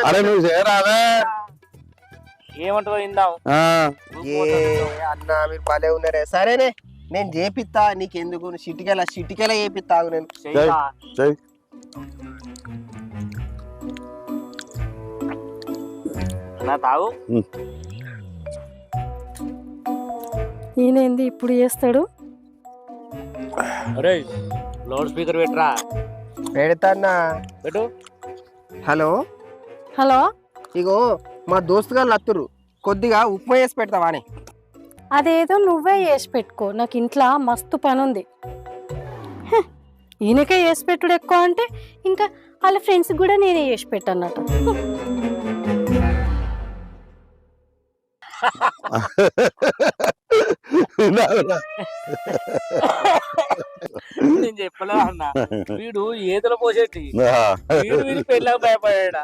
అరే నువ్వు చేయరాదే ఏమంటావు ఇందాం అన్న మీరు భలే ఉన్నారే. సరేనే నేను చేపిస్తా, నీకెందుకు సిటికెల చేపిస్తాగు నేను. చెయ్ నా తాగు. ఈయనేంది ఇప్పుడు చేస్తాడు? అరే లౌడ్ స్పీకర్ పెట్టరా. పెడతాన్నా. పెట్టు. హలో హలో, ఇగో మా దోస్తు గారు అత్తురు, కొద్దిగా ఉప్మా వేసి పెడతావా అని. అదేదో నువ్వే చేసి పెట్టుకో, నాకు ఇంట్లో మస్తు పని ఉంది. ఈయనకే చేసి పెట్టుడు ఎక్కువ అంటే ఇంకా వాళ్ళ ఫ్రెండ్స్ కూడా నేనే చేసి పెట్టన్నట్టు. నేను చెప్పలే అన్న, వీడు ఏదలో పోసేటి వీడు పెళ్ళకి భయపడా.